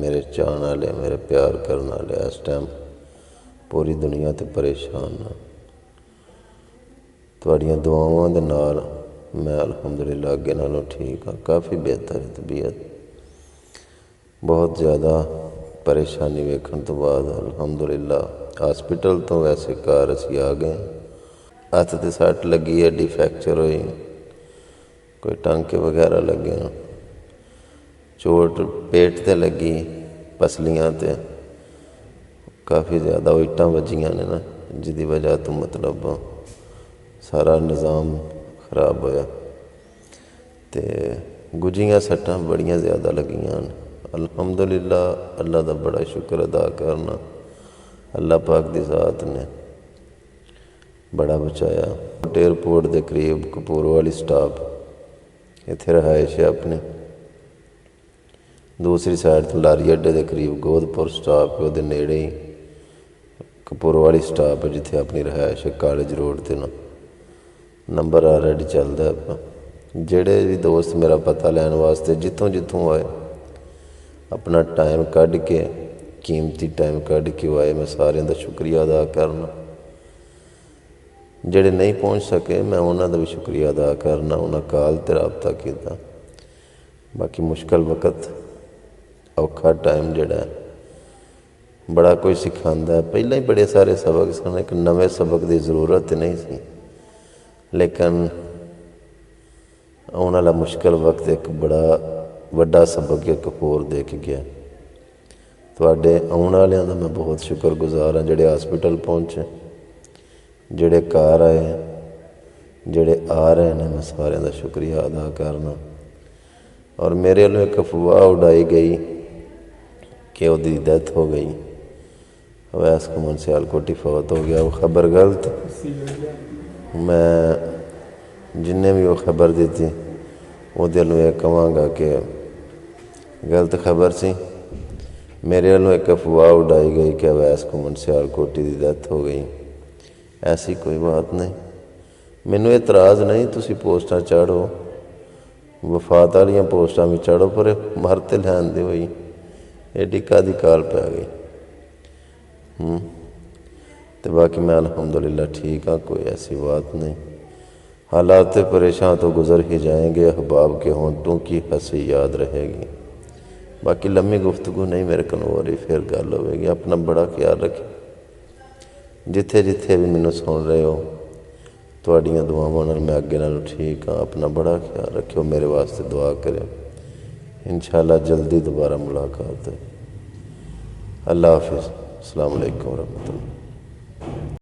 मेरे चाहने वाले, मेरे प्यार करने वाले इस टाइम पूरी दुनिया तो परेशान हैं। तुहाड़ियां दुआवां दे नाल मैं अलहमदुलिल्लाह अगे नालों ठीक हाँ, काफ़ी बेहतर है तबीयत। बहुत ज़्यादा परेशानी वेखण तो बाद अलहमदुलिल्लाह हॉस्पिटल तो वैसे घर असीं आ गए। हत्थ ते सट लगी, हड्डी फ्रैक्चर हुई, कोई टांके वगैरह लगे, चोट पेट ते लगी, पसलियां ते काफ़ी ज़्यादा इट्टां वजियां ने ना, जिसकी वजह तो मतलब सारा निज़ाम खराब होया ते गुजियां सट्टां बड़ियां ज़्यादा लगियां न। अलहमदुलिल्लाह अल्लाह का बड़ा शुक्र अदा करना, अल्लाह पाक की ज़ात ने बड़ा बचाया। एयरपोर्ट के करीब कपूर वाली स्टाप इत्थे रहायश है अपनी, दूसरी साइड तो लारी अड्डे के करीब गोदपुर स्टाप है, वो नेड़े ही कपूर वाली स्टाप है जिथे अपनी रहायश है, कॉलेज रोड से ना नंबर ऑलरेडी चलता है। जेड़े भी दोस्त मेरा पता लैन वास्ते जितों जितों आए अपना टाइम कढ़ के, कीमती टाइम कढ़ के आए, मैं सारिਆਂ ਦਾ शुक्रिया अदा करना। ਜਿਹੜੇ नहीं पहुँच सके मैं उन्हों का भी शुक्रिया अदा करना, उन्हें कॉल ते राबता किया। बाकी मुश्किल वक्त औखा टाइम जोड़ा बड़ा कुछ सिखाता है। पहले ही बड़े सारे सबक सन, एक नवे सबक की जरूरत नहीं सी, लेकिन आने वाला मुश्किल वक्त एक बड़ा वड्डा सबक एक होर दे के गया। तुहाडे आने वालियां दा मैं बहुत शुक्रगुजार हाँ, जिहड़े हॉस्पिटल पहुँचे, जिहड़े घर आए, जिहड़े आ रहे हैं, मैं सारिਆਂ ਦਾ शुक्रिया अदा करना। और मेरे वालों एक अफवाह उड़ाई गई कि उसकी डेथ हो गई, अवैस घुमन सियालकोटी फौत हो गया। वो खबर गलत। मैं जिन्हें भी वो खबर दी वो वालों यह कहांगा कि गलत खबर सी। मेरे वालों एक अफवाह उड़ाई गई कि अवैस घुमन सियालकोटी की डेथ हो गई, ऐसी कोई बात नहीं। मैनू एतराज़ नहीं, तुसी पोस्टां चाढ़ो, वफात वाली पोस्टां भी चाढ़ो, पर मर तो लैन दे होई एडी कादी काल पै गई। तो बाकी मैं अलहमदुलिल्लाह ठीक हाँ, कोई ऐसी बात नहीं। हालात परेशान तो गुज़र ही जाएंगे, अहबाब के होंठों की हंसी याद रहेगी। बाकी लम्मी गुफ्तगू नहीं मेरे को हो रही, फिर गल होगी। अपना बड़ा ख्याल रखें, जिथे जिथे भी मैनू सुन रहे हो, तुहाड़ियां दुआवां नाल मैं अगे नालों ठीक हाँ। अपना बड़ा ख्याल रखियो, मेरे वास्ते दुआ करें, इंशाअल्लाह जल्दी दोबारा मुलाकात है। अल्लाह हाफिज़, अस्सलाम वालेकुम वरहमतुल्लाह।